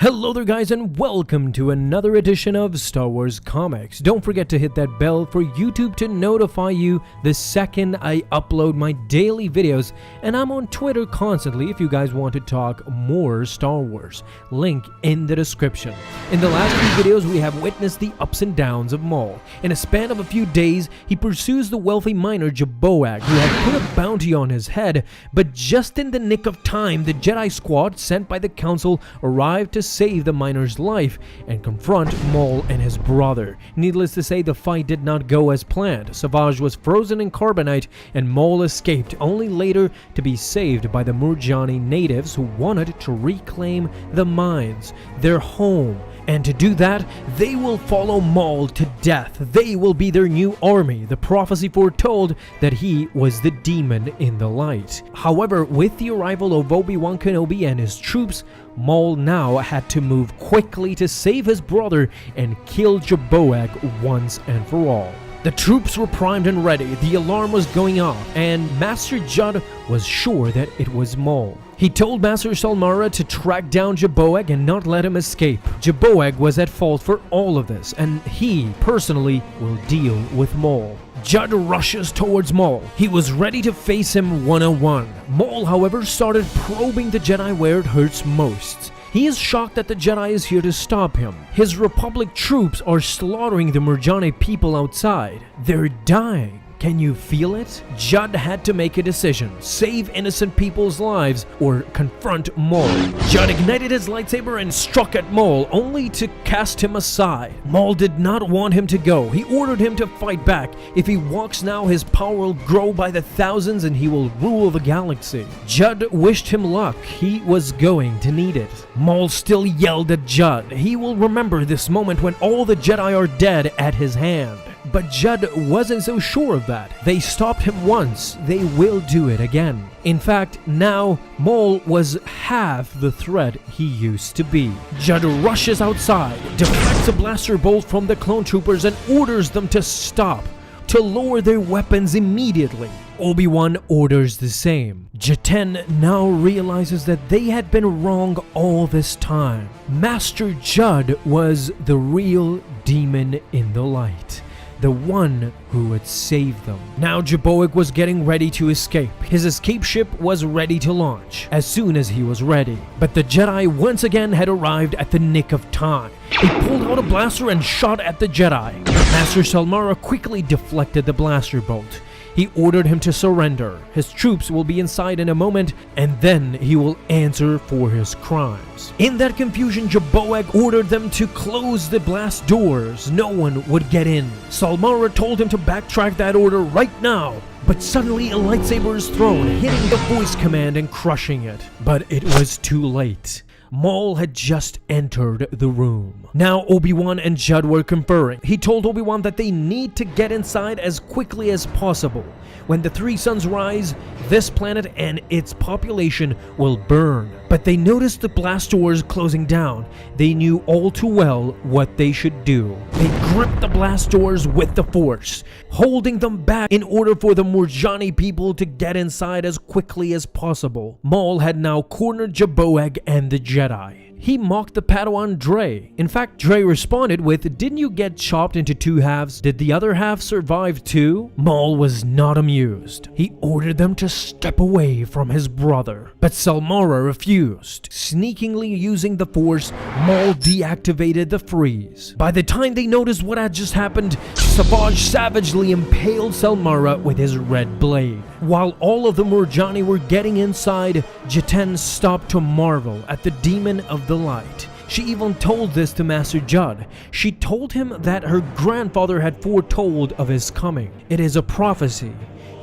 Hello there guys, and welcome to another edition of Star Wars Comics. Don't forget to hit that bell for YouTube to notify you the second I upload my daily videos, and I'm on Twitter constantly if you guys want to talk more Star Wars. Link in the description. In the last few videos we have witnessed the ups and downs of Maul. In a span of a few days, he pursues the wealthy miner Jaboag, who had put a bounty on his head, but just in the nick of time, the Jedi squad sent by the Council arrived to save the miner's life and confront Maul and his brother. Needless to say, the fight did not go as planned. Savage was frozen in carbonite and Maul escaped, only later to be saved by the Murjani natives who wanted to reclaim the mines, their home. And to do that, they will follow Maul to death. They will be their new army. The prophecy foretold that he was the demon in the light. However, with the arrival of Obi-Wan Kenobi and his troops, Maul now had to move quickly to save his brother and kill Jaboag once and for all. The troops were primed and ready, the alarm was going off, and Master Judd was sure that it was Maul. He told Master Salmara to track down Jaboag and not let him escape. Jaboag was at fault for all of this, and he, personally, will deal with Maul. Judd rushes towards Maul. He was ready to face him one-on-one. Maul, however, started probing the Jedi where it hurts most. He is shocked that the Jedi is here to stop him. His Republic troops are slaughtering the Murjani people outside. They're dying. Can you feel it? Judd had to make a decision: save innocent people's lives or confront Maul. Judd ignited his lightsaber and struck at Maul, only to cast him aside. Maul did not want him to go. He ordered him to fight back. If he walks now, his power will grow by the thousands and he will rule the galaxy. Judd wished him luck. He was going to need it. Maul still yelled at Judd. He will remember this moment when all the Jedi are dead at his hand. But Judd wasn't so sure of that. They stopped him once, they will do it again. In fact, now Maul was half the threat he used to be. Judd rushes outside, deflects a blaster bolt from the clone troopers and orders them to stop, to lower their weapons immediately. Obi-Wan orders the same. Jaten now realizes that they had been wrong all this time. Master Judd was the real demon in the light, the one who would save them. Now Jaboag was getting ready to escape. His escape ship was ready to launch as soon as he was ready. But the Jedi once again had arrived at the nick of time. He pulled out a blaster and shot at the Jedi. Master Salmara quickly deflected the blaster bolt. He ordered him to surrender. His troops will be inside in a moment, and then he will answer for his crimes. In that confusion, Jaboag ordered them to close the blast doors. No one would get in. Salmara told him to backtrack that order right now. But suddenly a lightsaber is thrown, hitting the voice command and crushing it. But it was too late. Maul had just entered the room. Now Obi-Wan and Judd were conferring. He told Obi-Wan that they need to get inside as quickly as possible. When the three suns rise, this planet and its population will burn. But they noticed the blast doors closing down. They knew all too well what they should do. They gripped the blast doors with the Force, holding them back in order for the Murjani people to get inside as quickly as possible. Maul had now cornered Jaboag and the Jedi. He mocked the Padawan Dre. In fact, Dre responded with, "Didn't you get chopped into two halves? Did the other half survive too?" Maul was not amused. He ordered them to step away from his brother. But Salmara refused. Sneakingly using the Force, Maul deactivated the freeze. By the time they noticed what had just happened, Savage savagely impaled Salmara with his red blade. While all of the Murjani were getting inside, Jaten stopped to marvel at the demon of the light. She even told this to Master Judd. She told him that her grandfather had foretold of his coming. It is a prophecy.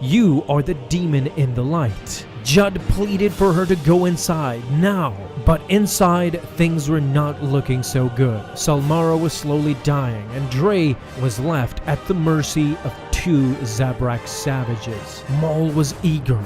You are the demon in the light. Judd pleaded for her to go inside now, but inside things were not looking so good. Salmara was slowly dying, and Dre was left at the mercy of two Zabrak savages. Maul was eager.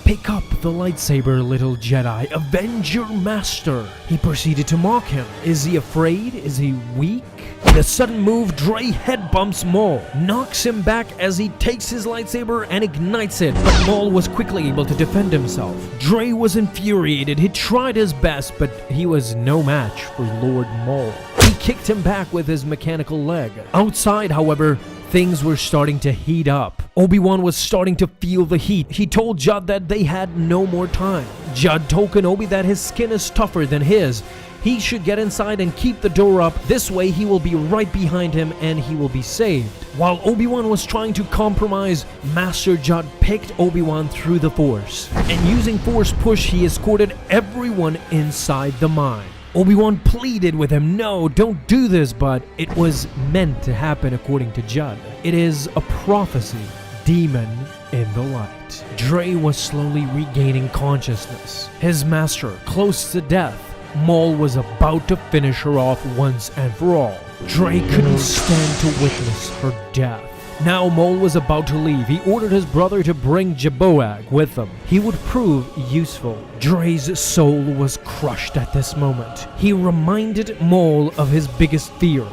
"Pick up the lightsaber, little Jedi. Avenge your master." He proceeded to mock him. Is he afraid? Is he weak? In a sudden move, Dre head bumps Maul, knocks him back as he takes his lightsaber and ignites it, but Maul was quickly able to defend himself. Dre was infuriated. He tried his best, but he was no match for Lord Maul. He kicked him back with his mechanical leg. Outside, however, things were starting to heat up. Obi-Wan was starting to feel the heat. He told Judd that they had no more time. Judd told Kenobi that his skin is tougher than his. He should get inside and keep the door up. This way he will be right behind him and he will be saved. While Obi-Wan was trying to compromise, Master Judd picked Obi-Wan through the Force. And using Force push, he escorted everyone inside the mine. Obi-Wan pleaded with him, no, don't do this, but it was meant to happen according to Judd. It is a prophecy. Demon in the light. Dre was slowly regaining consciousness. His master, close to death, Maul was about to finish her off once and for all. Dre couldn't stand to witness her death. Now Maul was about to leave. He ordered his brother to bring Jabboag with him. He would prove useful. Dre's soul was crushed at this moment. He reminded Maul of his biggest fear.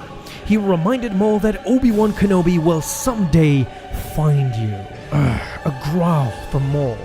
He reminded Maul that Obi-Wan Kenobi will someday find you. A growl from Maul,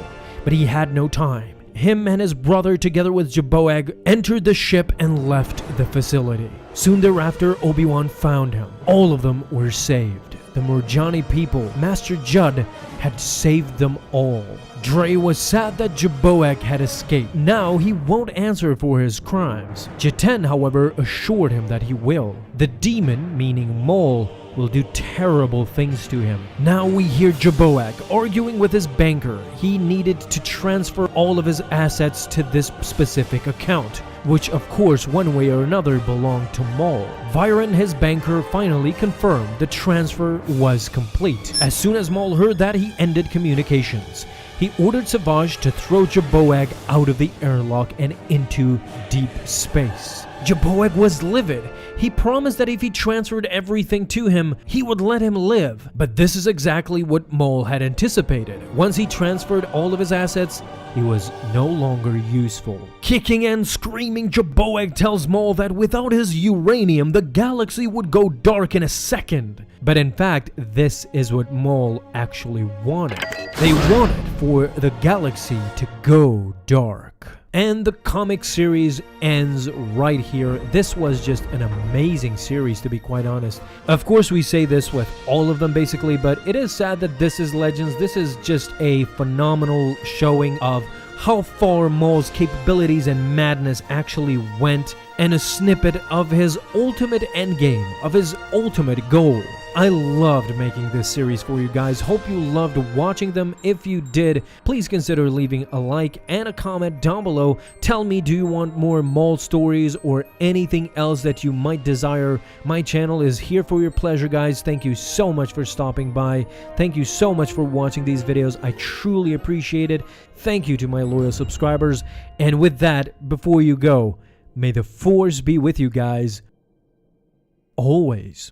but he had no time. Him and his brother, together with Jabboag, entered the ship and left the facility. Soon thereafter, Obi-Wan found him. All of them were saved. The Murjani people, Master Judd, had saved them all. Dre was sad that Jabboag had escaped. Now he won't answer for his crimes. Jiten, however, assured him that he will. The demon, meaning Maul, will do terrible things to him. Now we hear Jabboag arguing with his banker. He needed to transfer all of his assets to this specific account, which of course one way or another belonged to Maul. Viren, his banker, finally confirmed the transfer was complete. As soon as Maul heard that, he ended communications. He ordered Savage to throw Jabboag out of the airlock and into deep space. Jabboag was livid. He promised that if he transferred everything to him, he would let him live. But this is exactly what Maul had anticipated. Once he transferred all of his assets, he was no longer useful. Kicking and screaming, Jabboag tells Maul that without his uranium, the galaxy would go dark in a second. But in fact, this is what Maul actually wanted. They wanted for the galaxy to go dark. And the comic series ends right here. This was just an amazing series, to be quite honest. Of course, we say this with all of them basically, but it is sad that this is Legends. This is just a phenomenal showing of how far Maul's capabilities and madness actually went, and a snippet of his ultimate endgame, of his ultimate goal. I loved making this series for you guys. Hope you loved watching them. If you did, please consider leaving a like and a comment down below. Tell me, do you want more Maul stories or anything else that you might desire? My channel is here for your pleasure, guys. Thank you so much for stopping by. Thank you so much for watching these videos. I truly appreciate it. Thank you to my loyal subscribers. And with that, before you go, may the Force be with you guys always.